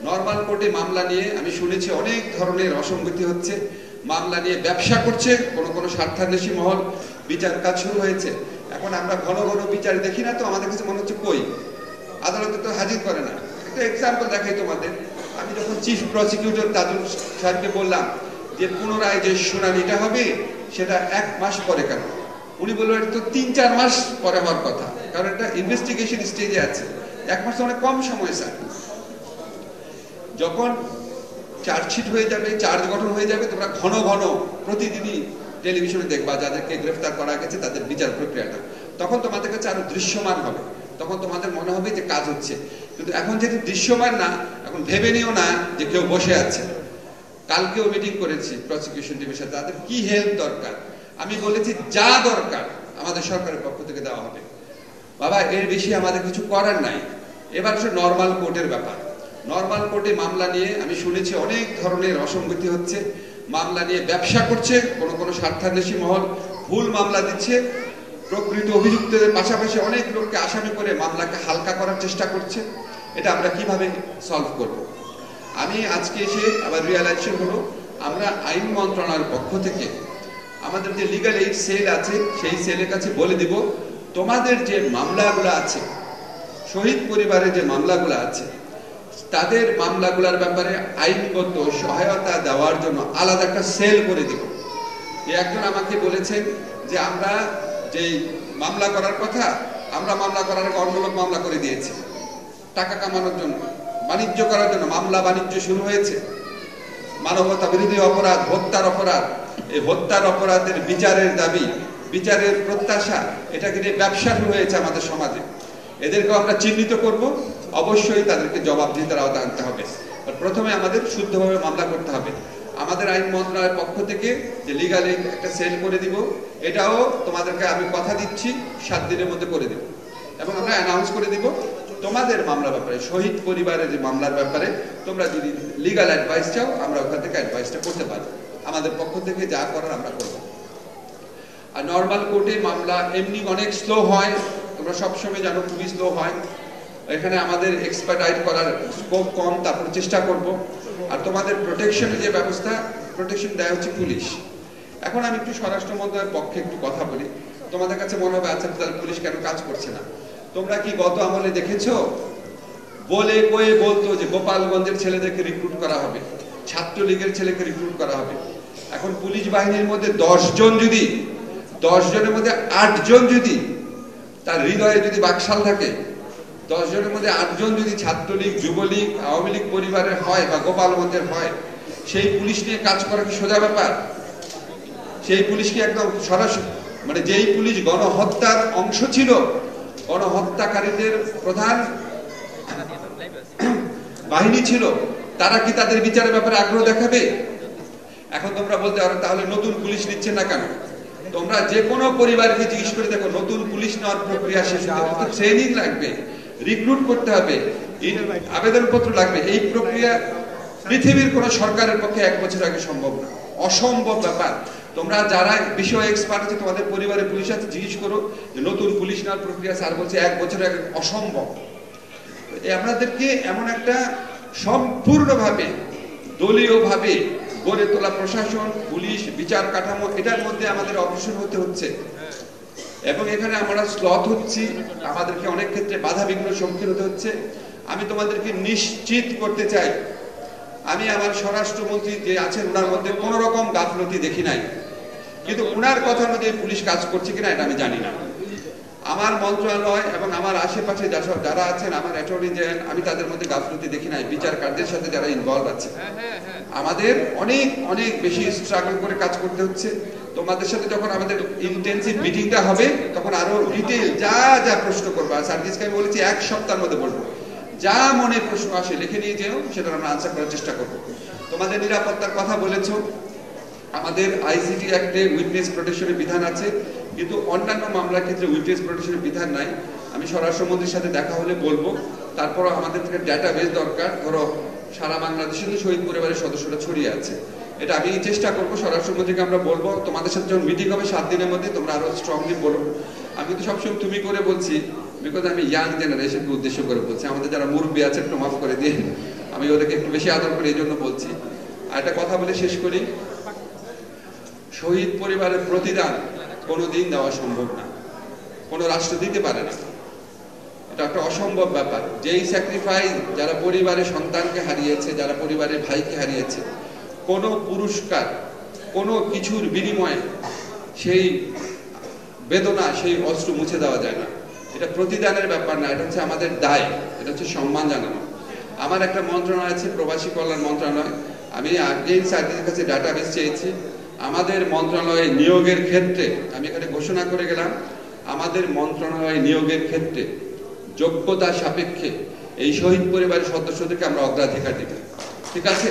Normal কোর্টে মামলা নিয়ে আমি শুনেছি অনেক ধরনের অসঙ্গতি হচ্ছে, মামলা নিয়ে ব্যবসা করছে কোনো স্বার্থান্বেষী মহল, বিচার কাজ শুরু হয়েছে। এখন আমরা ঘন ঘন বিচার দেখি না, তো আমাদের কাছে মনে হচ্ছে কই আদালতে তো হাজির করে না। একটা এক্সাম্পল দেখাই তোমাদের। আমি যখন চিফ প্রসিকিউটর তাজুল সাহেবকে বললাম যে পুনরায় যে শুনানিটা হবে সেটা 1 মাস পরে কেন, উনি বললেন এটা তো 3-4 মাস পরে হওয়ার কথা, কারণ এটা ইনভেস্টিগেশন স্টেজে আছে। 1 মাস অনেক কম সময় স্যার। যখন চার্জশিট হয়ে যাবে, চার্জ গঠন হয়ে যাবে, তোমরা ঘন ঘন প্রতিদিনই টেলিভিশনে দেখবা যাদেরকে গ্রেফতার করা গেছে তাদের বিচার প্রক্রিয়াটা। তখন তোমাদের কাছে আরো দৃশ্যমান হবে, তখন তোমাদের মনে হবে যে কাজ হচ্ছে। কিন্তু এখন যেহেতু দৃশ্যমান না, এখন ভেবে নিও না যে কেউ বসে আছে। কালকেও মিটিং করেছি প্রসিকিউশন টিমের সাথে, তাদের কি হেল্প দরকার আমি বলেছি, যা দরকার আমাদের সরকারের পক্ষ থেকে দেওয়া হবে। বাবা এর বেশি আমাদের কিছু করার নাই। এবার সে নর্মাল কোর্টের ব্যাপার। নর্মাল কোর্টে মামলা নিয়ে আমি শুনেছি অনেক ধরনের অসঙ্গতি হচ্ছে, মামলা নিয়ে ব্যবসা করছে কোনো স্বার্থান্বেষী মহল, ভুল মামলা দিচ্ছে, প্রকৃত অভিযুক্তদের পাশাপাশি অনেক লোককে আসামি করে মামলাকে হালকা করার চেষ্টা করছে। এটা আমরা কিভাবে সলভ করব? আমি আজকে এসে আবার রিয়ালাইজেশন হলো, আমরা আইন মন্ত্রণালয়ের পক্ষ থেকে আমাদের যে লিগ্যাল এইড সেল আছে সেই সেলের কাছে বলে দিব, তোমাদের যে মামলাগুলো আছে, শহীদ পরিবারের যে মামলাগুলো আছে, তাদের মামলাগুলোর ব্যাপারে আইনগত সহায়তা দেওয়ার জন্য আলাদা একটা সেল করে দিব। একজন আমাকে বলেছেন যে আমরা যেই মামলা করার কথা, আমরা মামলা করার আগে অন্য লোক মামলা করে দিয়েছে, টাকা কামানোর জন্য, বাণিজ্য করার জন্য মামলা বাণিজ্য শুরু হয়েছে। মানবতা বিরোধী অপরাধ, হত্যার অপরাধ, এই হত্যার অপরাধের বিচারের দাবি, বিচারের প্রত্যাশা, এটাকে নিয়ে ব্যবসা শুরু হয়েছে আমাদের সমাজে। এদেরকেও আমরা চিহ্নিত করব, অবশ্যই তাদেরকে জবাবদিহিতার আওতায় আনতে হবে। প্রথমে আমাদের শুদ্ধভাবে মামলা করতে হবে। আমাদের আইন মন্ত্রণালয়ের পক্ষ থেকে যে লিগ্যাল এইড একটা সেল করে দিব, এটাও তোমাদেরকে আমি কথা দিচ্ছি 7 দিনের মধ্যে করে দিব, এবং আমরা অ্যানাউন্স করে দিব তোমাদের মামলার ব্যাপারে, শহীদ পরিবারের যে মামলার ব্যাপারে তোমরা যদি লিগ্যাল অ্যাডভাইস চাও আমরা ওখান থেকে অ্যাডভাইসটা করতে পারবো। আমাদের পক্ষ থেকে যা করার আমরা করব। আর নর্মাল কোর্টে মামলা এমনি অনেক স্লো হয়, তোমরা সবসময় জানো খুবই স্লো হয়। এখানে আমাদের এক্সপার্টাইজ করার স্কোপ কম, তারপর চেষ্টা করব। আর তোমাদের প্রোটেকশনের যে ব্যবস্থা, প্রোটেকশন দেয় হচ্ছে পুলিশ। এখন আমি একটু স্বরাষ্ট্র মন্ত্রণালয়ের পক্ষে একটু কথা বলি। তোমাদের কাছে মনে হবে আচ্ছা তাহলে পুলিশ কেন কাজ করছে না? তোমরা কি গত আমলে দেখেছো বলে কয়ে বলতো যে গোপালগঞ্জের ছেলেদেরকে রিক্রুট করা হবে, ছাত্রলীগের ছেলেকে রিক্রুট করা হবে। এখন পুলিশ বাহিনীর মধ্যে 10 জন যদি, 10 জনের মধ্যে 8 জন যদি তার হৃদয়ে যদি বাকশাল থাকে, 10 জনের মধ্যে 8 জন যদি ছাত্রলীগ, যুবলীগ, আওয়ামী লীগ পরিবারের হয় বা গোপালগঞ্জের হয়, সেই পুলিশ নিয়ে কাজ করা কি সোজা ব্যাপার? সেই পুলিশ কি একদম সরাসরি, মানে যেই পুলিশ গণহত্যার অংশ ছিল, গণহত্যাকারীদের প্রধান বাহিনী ছিল, তারা কি তাদের বিচারের ব্যাপারে আগ্রহ দেখাবে? এখন তোমরা বলতে পারো তাহলে নতুন পুলিশ নিচ্ছে না কেন? তোমরা যে কোনো পরিবারকে জিজ্ঞেস করে দেখো, নতুন পুলিশ নেওয়ার প্রক্রিয়া শেষ হতে তো ট্রেনিং লাগবে, রিক্রুট করতে হবে, আবেদনপত্র লাগবে। এই প্রক্রিয়া পৃথিবীর কোন সরকারের পক্ষে 1 বছর আগে সম্ভব না, অসম্ভব ব্যাপার। তোমরা যারা বিষয় এক্সপার্ট আছে, তোমাদের পরিবারের পুলিশ আছে, জিজ্ঞেস করো যে নতুন পুলিশ নেওয়ার প্রক্রিয়া, স্যার বলছে 1 বছর আগে অসম্ভব। আপনাদেরকে এমন একটা সম্পূর্ণভাবে দলীয়ভাবে গড়ে তোলা প্রশাসন, পুলিশ, বিচার কাঠামো, এটার মধ্যে আমাদের অগ্রসর হতে হচ্ছে। এবং এখানে আমরা স্লথ হচ্ছি, আমাদেরকে অনেক ক্ষেত্রে বাধা বিঘ্ন সম্মুখীন হতে হচ্ছে। আমি তোমাদেরকে নিশ্চিত করতে চাই, আমি আমার স্বরাষ্ট্রমন্ত্রী যে আছেন ওনার মধ্যে কোন রকম গাফলতি দেখি নাই, কিন্তু ওনার কথা অনুযায়ী পুলিশ কাজ করছে কিনা এটা আমি জানি না। আমার মন্ত্রণালয় এবং আমার আশেপাশে যারা আছেন, আমার অ্যাটর্নি জেনারেল, আমি তাদের মধ্যে গাফলতি দেখি নাই। বিচার কার্যের সাথে যারা ইনভলভ আছে, আমাদের অনেক অনেক বেশি স্ট্রাগল করে কাজ করতে হচ্ছে। তোমাদের সাথে যখন আমাদের ইন্টেনসিভ মিটিংটা হবে, তখন আরো ডিটেইল যা যা প্রশ্ন করবো, সার্জিসকে আমি বলেছি 1 সপ্তাহের মধ্যে বলবো, যা মনে প্রশ্ন আসে লিখে নিয়ে যেও, সেটা আমরা আনসার করার চেষ্টা করবো। তোমাদের নিরাপত্তার কথা বলেছো, আমাদের আইসিটি অ্যাক্টে উইটনেস প্রোটেকশনের বিধান আছে, কিন্তু অন্যান্য মামলার ক্ষেত্রে উইটনেস প্রোটেকশনের বিধান নাই। আমি স্বরাষ্ট্রমন্ত্রীর সাথে দেখা হলে বলবো। তারপরও আমাদের থেকে ডাটাবেস দরকার। ধরো সারা বাংলাদেশে তো শহীদ পরিবারের সদস্যরা ছড়িয়ে আছে, এটা আমি চেষ্টা করবো। স্বরাষ্ট্রমন্ত্রীকে আমরা বলবো তোমাদের সাথে যখন মিটিং হবে 7 দিনের মধ্যে, তোমরা আরো স্ট্রংলি বলো। আমি তো সবসময় তুমি করে বলছি, বিকজ আমি ইয়াং জেনারেশনকে উদ্দেশ্য করে বলছি। আমাদের যারা মুরব্বী আছে একটু মাফ করে দিয়ে, আমি ওদেরকে একটু বেশি আদর করি, এই জন্য বলছি। আর একটা কথা বলে শেষ করি, শহীদ পরিবারের প্রতিদান কোনোদিন দেওয়া সম্ভব না, কোনো রাষ্ট্র দিতে পারে না, এটা একটা অসম্ভব ব্যাপার। যেই স্যাক্রিফাইস যারা পরিবারের সন্তানকে হারিয়েছে, যারা পরিবারের ভাইকে হারিয়েছে, কোনো পুরস্কার, কোনো কিছুর বিনিময়ে সেই বেদনা, সেই অশ্রু মুছে দেওয়া যায় না। এটা প্রতিদানের ব্যাপার না, এটা হচ্ছে আমাদের দায়, এটা হচ্ছে সম্মান জানানো। আমার একটা মন্ত্রণালয় আছে, প্রবাসী কল্যাণ মন্ত্রণালয়। আমি আগেই স্যারদের কাছে ডাটাবেস চেয়েছি। আমাদের মন্ত্রণালয়ে নিয়োগের ক্ষেত্রে আমি এখানে ঘোষণা করে গেলাম, আমাদের মন্ত্রণালয়ে নিয়োগের ক্ষেত্রে যোগ্যতা সাপেক্ষে এই শহীদ পরিবারের সদস্যদেরকে আমরা অগ্রাধিকার দেব। ঠিক আছে?